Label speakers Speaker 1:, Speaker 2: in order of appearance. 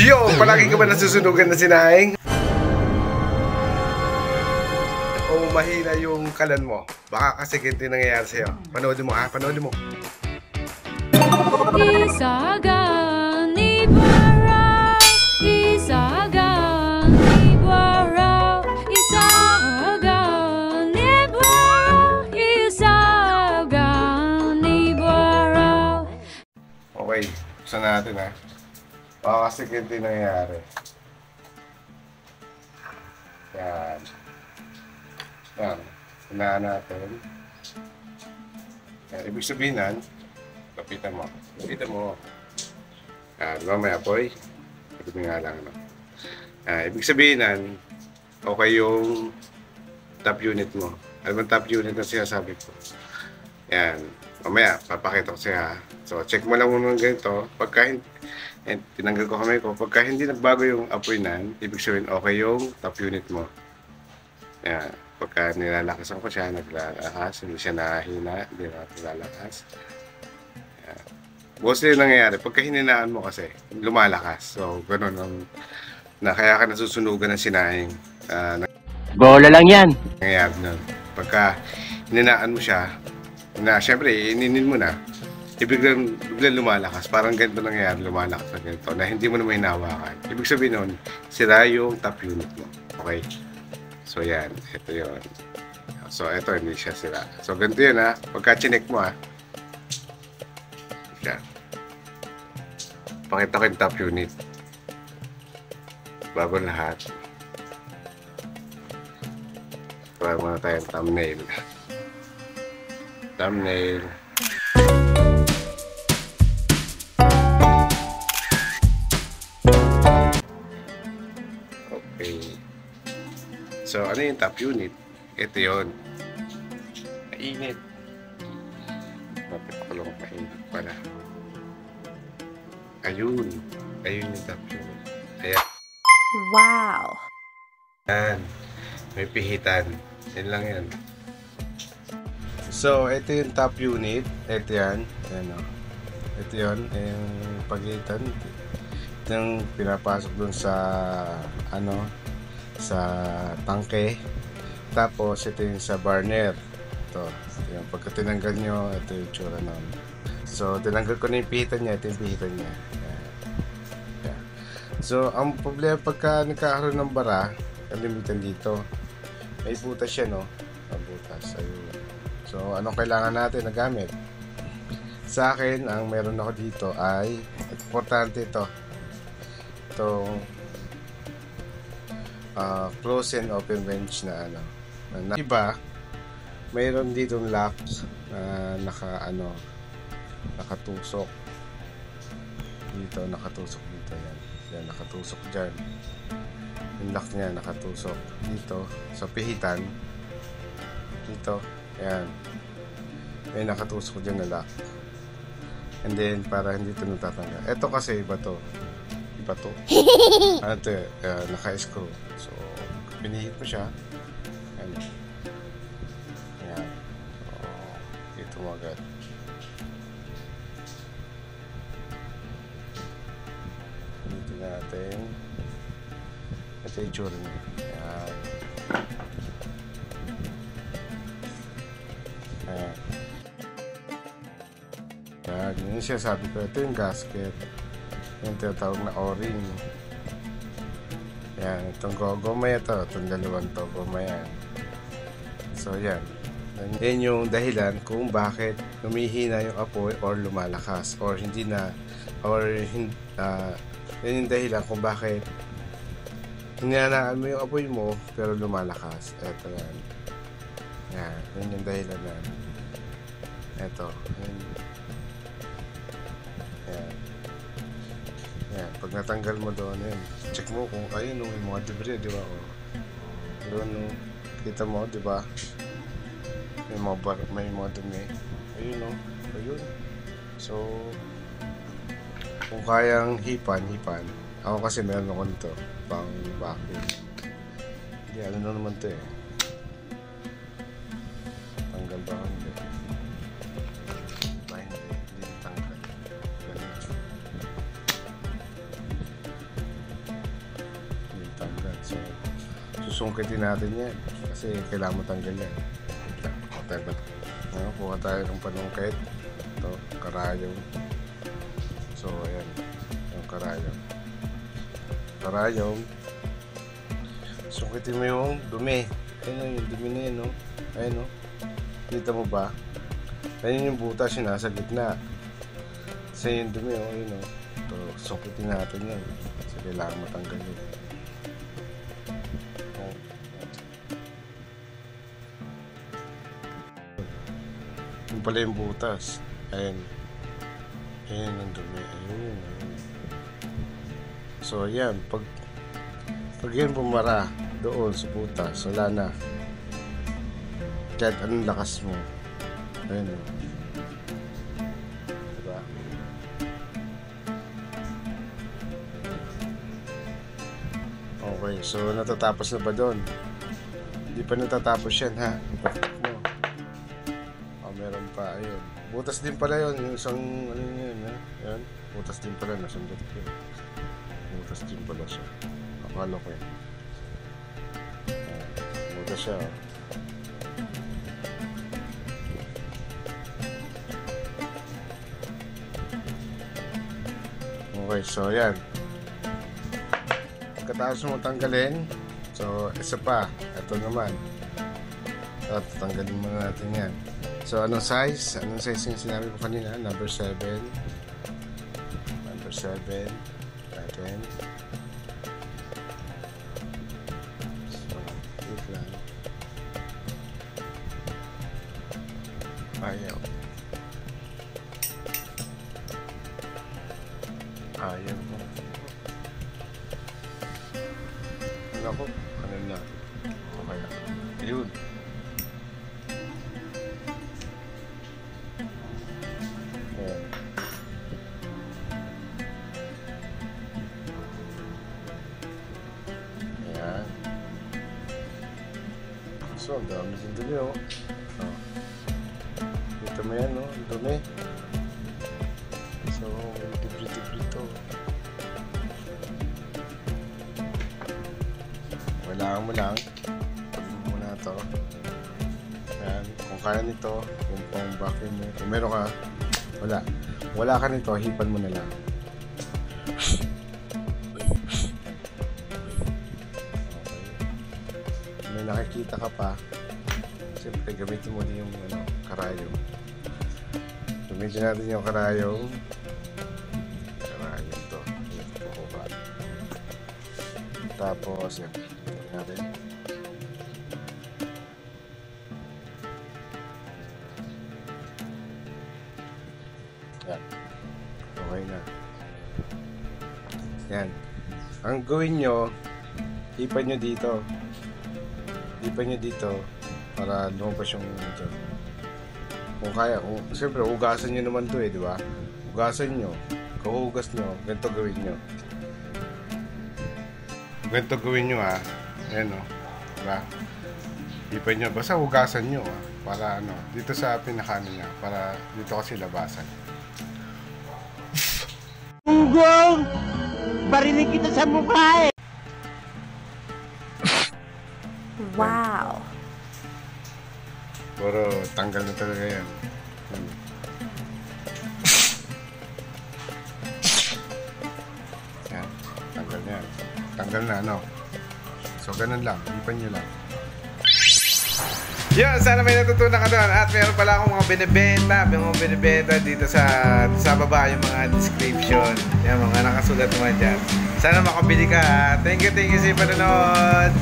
Speaker 1: Yo, palagi ka ba nasusunugan na sinaing? O mahina yung kalan mo? Baka kasi ganito yung nangyayari sa'yo. Panoodin mo ha, panoodin mo.
Speaker 2: Isagang Ibarra, Isagang Ibarra, Isagang Ibarra, Isagang Ibarra.
Speaker 1: Okay, buksan natin ha. Baka kasi ganito yung nangyayari. Yan. Yan. Unahan natin. Yan. Ibig sabihin nan, kapitan mo. Kapitan mo. Yan. Mamaya boy. Ito nga lang. No? Ibig sabihin nan, okay yung top unit mo. Ano bang top unit na sinasabi ko? Yan. Mamaya, papakita ko siya. So, check mo lang muna ganito. Pagka tinanggal ko kamay ko. Pagka hindi nagbago yung apoy nan, ibig sabihin okay yung top unit mo. Yan. Pagka nilalakasan ko siya, naglalakas, hindi siya nahina, hindi na nilalakas. Yan. Mostly yung nangyayari, pagka hininaan mo kasi, lumalakas. So, ganun ang kaya ka nasusunugan ng sinaing.
Speaker 3: Bola lang yan.
Speaker 1: Nangyayari nun. Pagka hininaan mo siya, syempre, ininin mo na, biglang lumalakas. Parang ganito nangyayari, lumalakas na ganito, na hindi mo naman hinawakan. Ibig sabihin nun, sira yung top unit mo. Okay? So, yan. Ito yun. So, ito, hindi siya sira. So, ganito yun, ha. Pagka chinek mo, ha. Yan. Pakita ko yung top unit. Bago lahat. Kuha muna tayong thumbnail. Thumbnail. Okay. So, ano yung top unit? Ito yun. Mainit. Bakit ako lang mainit pala? Ayun. Ayun yung top unit. Ayan.
Speaker 2: Wow!
Speaker 1: Yan. May pihitan. Yan lang yan. So, ito yung top unit. Ito yan. Ayan o. Ito yun. Yung pagitan. Ito yung pinapasok dun sa sa tangke. Tapos, ito yung sa burner. Ito. Yung pagka tinanggal nyo, ito yung tsura nun. So, tinanggal ko na yung pihitan niya. Ito yung pihitan niya. Ayan. Ayan. So, ang problema pagka nagkakaroon ng bara, kalimitan dito. May butas siya, no? May butas. Ayun. So, anong kailangan natin na gamit? Sa akin, ang meron ako dito ay importante ito. Itong close and open wrench na iba, mayroon ditong lock na nakatusok dito, nakatusok dito yan. Yan, nakatusok dyan. Yung lock niya nakatusok dito sa pihitan dito. Ayan. May nakatusok dyan na lock. And then, para hindi ito natatanggal. Ito kasi, iba to. Iba to. Ano ito, naka-screw. So, pinihit mo siya. Ayan. Ayan. So, dito mo agad. Dito natin. Ito yung tsura niya. Ayan. Ayan. Ayan. Yun yung sinasabi ko. Ito yung gasket. Yung tinatawag na o-ring. Ayan. Itong goma ito. Itong dalawang to. Goma yan. So, yan. Yan yung dahilan kung bakit humihina yung apoy or lumalakas. Or hindi na. Or yan yung dahilan kung bakit hinanaan mo yung apoy mo pero lumalakas. Ito yan. Yan. Yan yung dahilan na. Ito. Yan. Yan. Yan. Pag natanggal mo doon, yan. Check mo kung ayun yung mga debris, di ba? Doon, kita mo, di ba? May mga dumi. Ayun, no? Ayun. So, kung kayang hipan. Ako kasi meron ako nito. Pang vacuum. Hindi, ano na naman ito eh. Tanggal ba? Hindi. Hindi tanggal. susungkitin natin yan. Kasi kailangan mo tanggal yan. Kuha tayo ng panungkit. Ito, karayong. So, ayan. Yung karayong. Karayong. Sungkitin mo yung dumi. Ayan o, yung dumi na yun, no? Ayan, no? Kita mo ba? Ayan yung butas yung nasa gitna. Kasi yung dumi, oh, yun, oh. Ito, sungkitin natin yan. Kasi kailangan matanggal yun. Yung pala yung butas. Ayan. Ayan ang dumi. Ayun, ayun. So, ayan. Pag yan bumara doon sa butas, wala na. Kahit anong lakas mo. Ayun, oh. Diba? Okay, so natatapos na ba doon? Hindi pa natatapos yan, ha? No. Oh, meron pa, ayun. Butas din pala yun, yung isang, ano yun, ha? Yan, butas din pala, nasundot ko. Butas din pala siya. Akala ko yan. Butas siya, oh. Okay, so yan. Pagkatapos mo tanggalin, so isa pa, ito naman. So, tatanggalin muna natin yan. So, anong size? Anong size yung sinabi ko kanina? Number 7. Number 7. Natin. So, wait lang. Ayaw. Ayaw mo. Ako, ano na? Ito kaya. Ayun. Ayan. Ayan. So, ang dami din dumi, oh. Oh. Dito mo yan, oh. Ang dumi. So, dibri-dibri to. Kailangan mo lang pagin mo muna ito. Ayan. Kung kaya nito, kung pang vacuum mo, kung meron ka, wala ka nito, hipan mo na lang. Okay. May nakikita ka pa, siyempre gamitin mo din yung karayong. Gamitin natin yung karayong to. Tapos yan natin. Yan. Okay na. Yan. Ang gawin nyo, hipan nyo dito. Hipan nyo dito para lumabas yung dyan. Kung kaya, siyempre, hugasan nyo naman to eh, di ba? Hugasan nyo. Kahugas nyo, ganito gawin nyo. Ganito gawin nyo, ha. Ayan, o. Diba? Hipan nyo. Basta hugasan nyo, ha. Para ano, dito sa pinakaano niya. Para dito kasi labasan.
Speaker 3: Unggong! Barinig kita sa mukha eh!
Speaker 2: Wow.
Speaker 1: Puro tanggal na talaga yan. Yan. Tanggal na yan. Tanggal na, ano. So, ganun lang. Hipan nyo lang. Yun, sana may natutunan ka doon. At meron pala akong mga binibenta dito sa baba, yung mga description. Yan, mga nakasulat naman dyan. Sana makabili ka. Thank you sa panonood.